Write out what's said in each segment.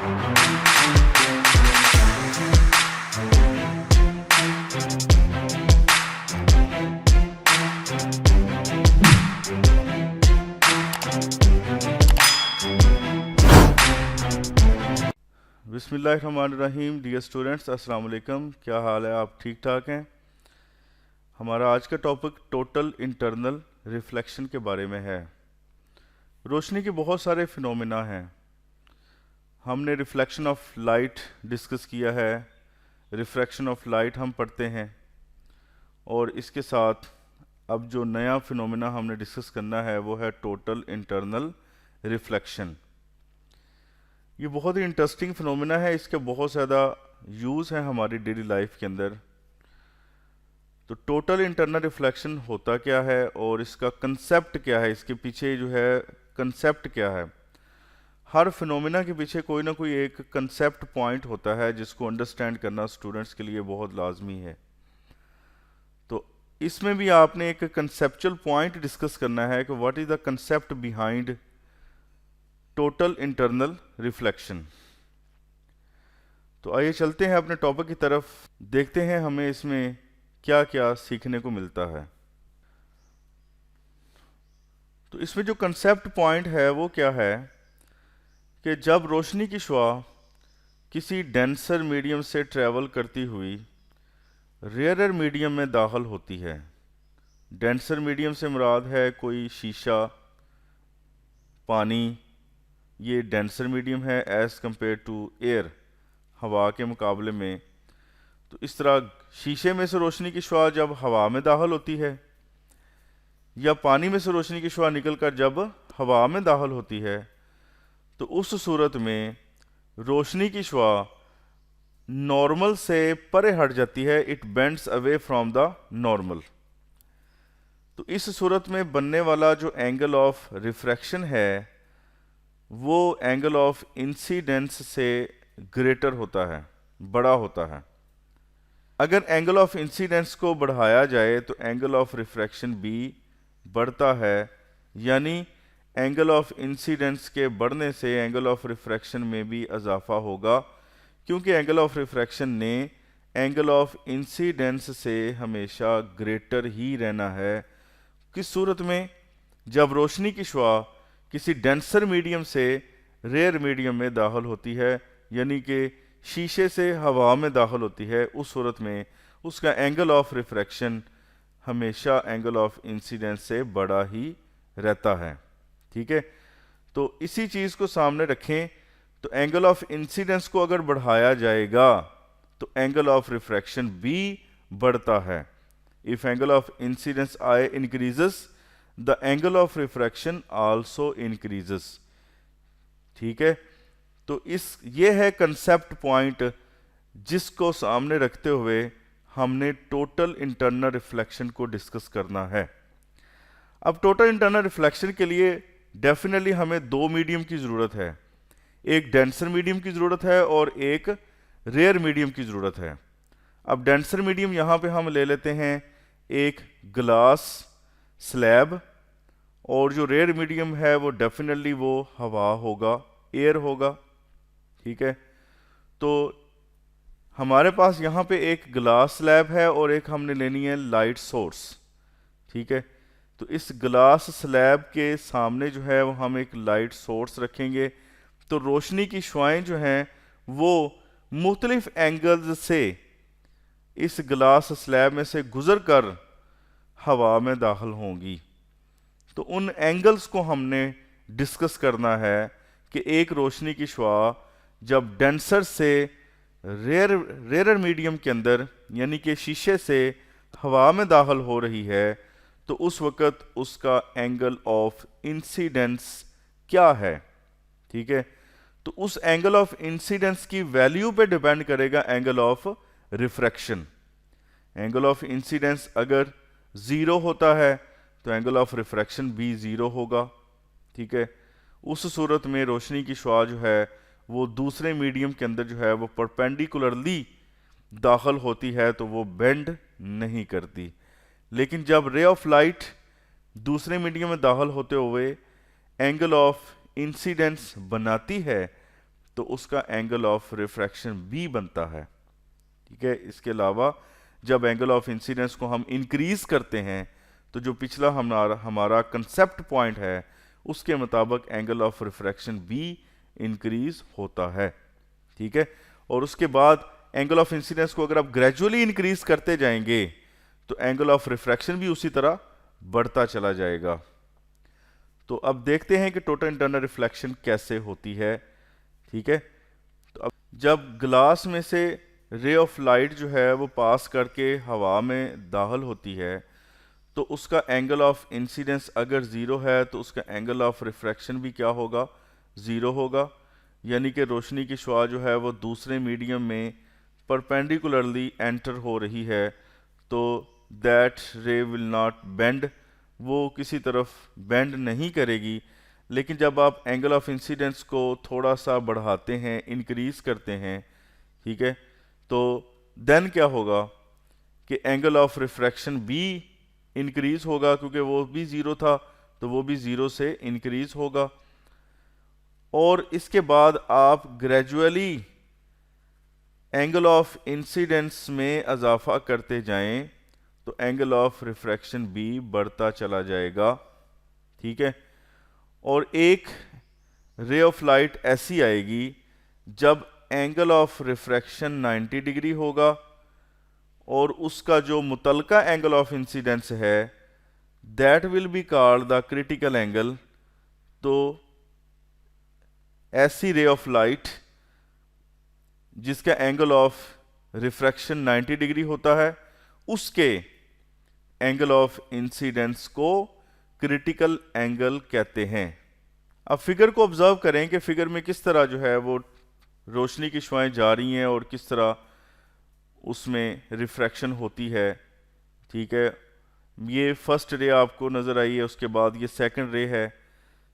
बिस्मिल्लाहिर्रहमानिर्रहीम। Dear students, अस्सलाम वालेकुम। क्या हाल है? आप ठीक ठाक हैं? हमारा आज का टॉपिक टोटल इंटरनल रिफ्लेक्शन के बारे में है। रोशनी के बहुत सारे फिनोमेना हैं। हमने रिफ्लेक्शन ऑफ लाइट डिस्कस किया है, रिफ्रैक्शन ऑफ लाइट हम पढ़ते हैं, और इसके साथ अब जो नया फिनोमेना हमने डिस्कस करना है वो है टोटल इंटरनल रिफ्लेक्शन। ये बहुत ही इंटरेस्टिंग फिनोमेना है, इसके बहुत ज़्यादा यूज़ हैं हमारी डेली लाइफ के अंदर। तो टोटल इंटरनल रिफ्लेक्शन होता क्या है और इसका कंसेप्ट क्या है, इसके पीछे जो है कंसेप्ट क्या है। हर फिनोमेना के पीछे कोई ना कोई एक कंसेप्ट पॉइंट होता है जिसको अंडरस्टैंड करना स्टूडेंट्स के लिए बहुत लाजमी है। तो इसमें भी आपने एक कंसेप्चुअल पॉइंट डिस्कस करना है कि what is the concept behind total internal reflection. तो आइए चलते हैं अपने टॉपिक की तरफ, देखते हैं हमें इसमें क्या क्या सीखने को मिलता है। तो इसमें जो कंसेप्ट पॉइंट है वो क्या है कि जब रोशनी की शुआ किसी डेंसर मीडियम से ट्रेवल करती हुई रेयरर मीडियम में दाखिल होती है। डेंसर मीडियम से मुराद है कोई शीशा, पानी, ये डेंसर मीडियम है एज़ कम्पेयर टू एयर, हवा के मुकाबले में। तो इस तरह शीशे में से रोशनी की शुआ जब हवा में दाखिल होती है या पानी में से रोशनी की शुआ निकलकर जब हवा में दाखिल होती है, तो उस सूरत में रोशनी की शुआ नॉर्मल से परे हट जाती है, it bends away from the normal. तो इस सूरत में बनने वाला जो एंगल ऑफ रिफ्रैक्शन है वो एंगल ऑफ इंसिडेंस से ग्रेटर होता है, बड़ा होता है। अगर एंगल ऑफ इंसिडेंस को बढ़ाया जाए तो एंगल ऑफ रिफ्रैक्शन भी बढ़ता है, यानी एंगल ऑफ इंसिडेंस के बढ़ने से एंगल ऑफ रिफ्रैक्शन में भी इजाफा होगा, क्योंकि एंगल ऑफ रिफ्रैक्शन ने एंगल ऑफ इंसिडेंस से हमेशा ग्रेटर ही रहना है। किस सूरत में? जब रोशनी की शुआ किसी डेंसर मीडियम से रेयर मीडियम में दाखिल होती है, यानी कि शीशे से हवा में दाखिल होती है, उस सूरत में उसका एंगल ऑफ रिफ्रैक्शन हमेशा एंगल ऑफ इंसिडेंस से बड़ा ही रहता है। ठीक है, तो इसी चीज़ को सामने रखें। तो एंगल ऑफ इंसिडेंस को अगर बढ़ाया जाएगा तो एंगल ऑफ रिफ्रैक्शन भी बढ़ता है। If angle of incidence I increases, the angle of refraction also increases. ठीक है, तो ये है कंसेप्ट पॉइंट जिसको सामने रखते हुए हमने टोटल इंटरनल रिफ्लेक्शन को डिस्कस करना है। अब टोटल इंटरनल रिफ्लेक्शन के लिए डेफिनेटली हमें दो मीडियम की ज़रूरत है, एक डेंसर मीडियम की ज़रूरत है और एक रेयर मीडियम की ज़रूरत है। अब डेंसर मीडियम यहाँ पे हम ले लेते हैं एक ग्लास स्लैब, और जो रेयर मीडियम है वो डेफिनेटली वो हवा होगा, एयर होगा। ठीक है, तो हमारे पास यहाँ पे एक ग्लास स्लैब है और एक हमने लेनी है लाइट सोर्स। ठीक है, तो इस ग्लास स्लैब के सामने जो है वो हम एक लाइट सोर्स रखेंगे। तो रोशनी की शुआएं जो हैं वो मुख्तलिफ एंगल्स से इस ग्लास स्लैब में से गुजर कर हवा में दाखिल होंगी। तो उन एंगल्स को हमने डिस्कस करना है कि एक रोशनी की शुआ जब डेंसर से रेयर मीडियम के अंदर, यानी कि शीशे से हवा में दाखिल हो रही है, तो उस वक़्त उसका एंगल ऑफ इंसिडेंस क्या है। ठीक है, तो उस एंगल ऑफ इंसिडेंस की वैल्यू पे डिपेंड करेगा angle of refraction. Angle of incidence अगर 0 होता है तो एंगल ऑफ रिफ्रैक्शन भी 0 होगा। ठीक है, उस सूरत में रोशनी की शुआ जो है वो दूसरे मीडियम के अंदर जो है वो परपेंडिकुलरली दाखिल होती है, तो वो बेंड नहीं करती। लेकिन जब रे ऑफ लाइट दूसरे मीडियम में दाखिल होते हुए एंगल ऑफ इंसिडेंस बनाती है, तो उसका एंगल ऑफ रिफ्रैक्शन बी बनता है। ठीक है, इसके अलावा जब एंगल ऑफ इंसिडेंस को हम इंक्रीज करते हैं तो जो पिछला हमारा कंसेप्ट पॉइंट है उसके मुताबिक angle of refraction be increase होता है। ठीक है, और उसके बाद एंगल ऑफ इंसिडेंस को अगर आप ग्रेजुअली इंक्रीज करते जाएंगे तो एंगल ऑफ रिफ्रैक्शन भी उसी तरह बढ़ता चला जाएगा। तो अब देखते हैं कि टोटल इंटरनल रिफ्लेक्शन कैसे होती है। ठीक है, तो अब जब ग्लास में से रे ऑफ लाइट जो है वो पास करके हवा में दाखिल होती है तो उसका एंगल ऑफ इंसिडेंस अगर ज़ीरो है तो उसका एंगल ऑफ रिफ्रैक्शन भी क्या होगा, ज़ीरो होगा। यानी कि रोशनी की शुआ जो है वो दूसरे मीडियम में परपेंडिकुलरली एंटर हो रही है तो दैट रे विल नॉट बेंड, वो किसी तरफ बेंड नहीं करेगी। लेकिन जब आप एंगल ऑफ इंसिडेंस को थोड़ा सा बढ़ाते हैं, इंक्रीज करते हैं, ठीक है, तो देन क्या होगा कि एंगल ऑफ रिफ्रैक्शन भी इंक्रीज होगा क्योंकि वो भी ज़ीरो था तो वो भी ज़ीरो से इंक्रीज होगा। और इसके बाद आप ग्रेजुअली एंगल ऑफ इंसिडेंस में इजाफा करते जाएं तो एंगल ऑफ रिफ्रैक्शन भी बढ़ता चला जाएगा। ठीक है, और एक रे ऑफ लाइट ऐसी आएगी जब एंगल ऑफ रिफ्रैक्शन 90 डिग्री होगा और उसका जो मुतलका एंगल ऑफ इंसिडेंस है that will be called the critical angle. तो ऐसी रे ऑफ लाइट जिसका एंगल ऑफ रिफ्रैक्शन 90 डिग्री होता है उसके एंगल ऑफ इंसिडेंस को क्रिटिकल एंगल कहते हैं। अब फिगर को ऑब्जर्व करें कि फिगर में किस तरह जो है वो रोशनी की शुआएं जा रही हैं और किस तरह उसमें रिफ्रैक्शन होती है। ठीक है, ये फर्स्ट रे आपको नज़र आई है, उसके बाद ये सेकंड रे है।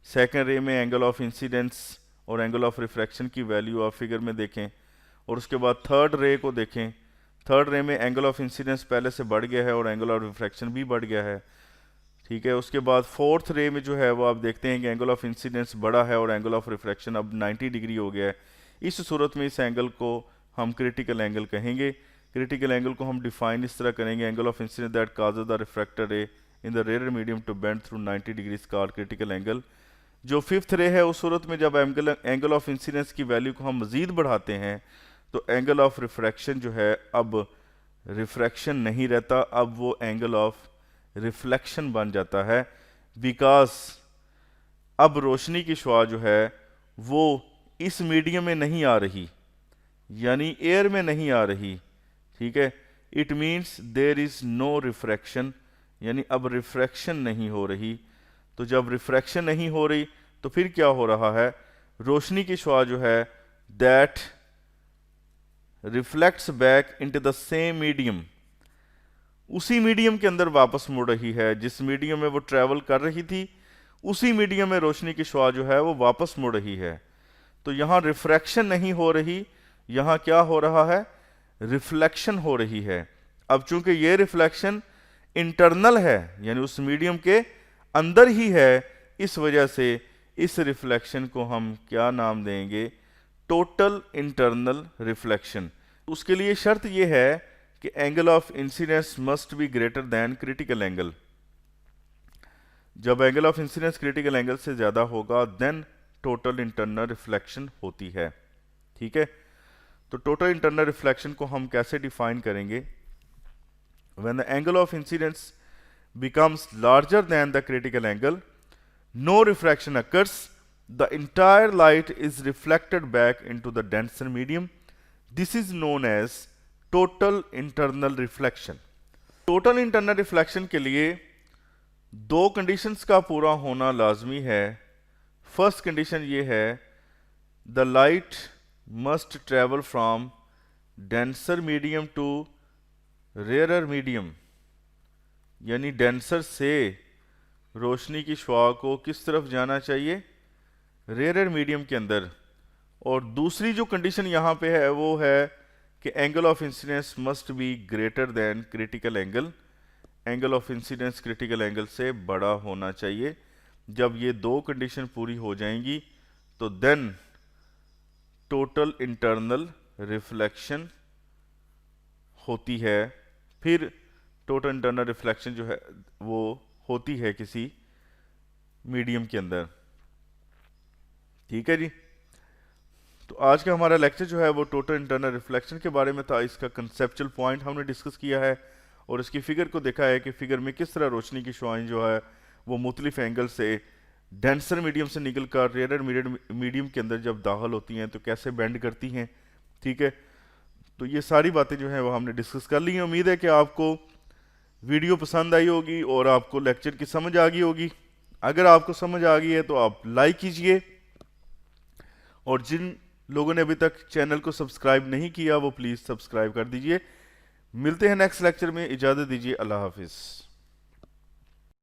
सेकंड रे में एंगल ऑफ इंसिडेंस और एंगल ऑफ रिफ्रैक्शन की वैल्यू आप फिगर में देखें और उसके बाद थर्ड रे को देखें। थर्ड रे में एंगल ऑफ इंसिडेंस पहले से बढ़ गया है और एंगल ऑफ रिफ्रैक्शन भी बढ़ गया है। ठीक है, उसके बाद फोर्थ रे में जो है वो आप देखते हैं कि एंगल ऑफ इंसिडेंस बढ़ा है और एंगल ऑफ रिफ्रैक्शन अब 90 डिग्री हो गया है। इस सूरत में इस एंगल को हम क्रिटिकल एंगल कहेंगे। क्रिटिकल एंगल को हम डिफाइन इस तरह करेंगे, angle of incidence that causes the refracted ray in the rare medium to bend through 90 degrees called critical angle. जो फिफ्थ रे है उस सूरत में जब एंगल ऑफ इंसिडेंस की वैल्यू को हम मज़ीद बढ़ाते हैं तो एंगल ऑफ रिफ्रैक्शन जो है अब रिफ्रैक्शन नहीं रहता, अब वो एंगल ऑफ रिफ्लेक्शन बन जाता है। बिकॉज अब रोशनी की शुआ जो है वो इस मीडियम में नहीं आ रही, यानी एयर में नहीं आ रही। ठीक है, it means there is no refraction, यानी अब रिफ्रैक्शन नहीं हो रही। तो जब रिफ्रैक्शन नहीं हो रही तो फिर क्या हो रहा है, रोशनी की शुआ जो है that reflects back into the same medium, उसी मीडियम के अंदर वापस मुड़ रही है। जिस मीडियम में वो ट्रैवल कर रही थी उसी मीडियम में रोशनी की शुआ जो है वो वापस मुड़ रही है। तो यहाँ रिफ्रैक्शन नहीं हो रही, यहाँ क्या हो रहा है, रिफ्लेक्शन हो रही है। अब चूंकि ये रिफ्लेक्शन इंटरनल है यानी उस मीडियम के अंदर ही है, इस वजह से इस रिफ्लेक्शन को हम क्या नाम देंगे, टोटल इंटरनल रिफ्लेक्शन। उसके लिए शर्त यह है कि angle of incidence must be greater than critical angle. जब angle of incidence critical angle से ज्यादा होगा देन टोटल इंटरनल रिफ्लेक्शन होती है। ठीक है, तो टोटल इंटरनल रिफ्लेक्शन को हम कैसे डिफाइन करेंगे, when the angle of incidence becomes larger than the critical angle, no refraction occurs, the entire light is reflected back into the denser medium. This is known as total internal reflection. Total internal reflection के लिए दो conditions का पूरा होना लाजमी है। First condition ये है, the light must travel from denser medium to rarer medium, यानी डेंसर से रोशनी की शुआ को किस तरफ जाना चाहिए, रेयर मीडियम के अंदर। और दूसरी जो कंडीशन यहाँ पे है वो है कि angle of incidence must be greater than critical angle, angle of incidence critical angle से बड़ा होना चाहिए। जब ये दो कंडीशन पूरी हो जाएंगी तो देन टोटल इंटरनल रिफ्लेक्शन होती है, फिर टोटल इंटरनल रिफ्लेक्शन जो है वो होती है किसी मीडियम के अंदर। ठीक है जी। तो आज का हमारा लेक्चर जो है वो टोटल इंटरनल रिफ्लेक्शन के बारे में था। इसका कंसेप्चुअल पॉइंट हमने डिस्कस किया है और इसकी फिगर को देखा है कि फिगर में किस तरह रोशनी की शुआएं जो है वो मुख्तलिफ एंगल से डेंसर मीडियम से निकल कर रेयर मीडियम के अंदर जब दाखिल होती हैं तो कैसे बेंड करती हैं। ठीक है, तो ये सारी बातें जो हैं वो हमने डिस्कस कर ली हैं। उम्मीद है कि आपको वीडियो पसंद आई होगी और आपको लेक्चर की समझ आ गई होगी। अगर आपको समझ आ गई है तो आप लाइक कीजिए, और जिन लोगों ने अभी तक चैनल को सब्सक्राइब नहीं किया वो प्लीज़ सब्सक्राइब कर दीजिए। मिलते हैं नेक्स्ट लेक्चर में, इजाज़त दीजिए, अल्लाह हाफिज़।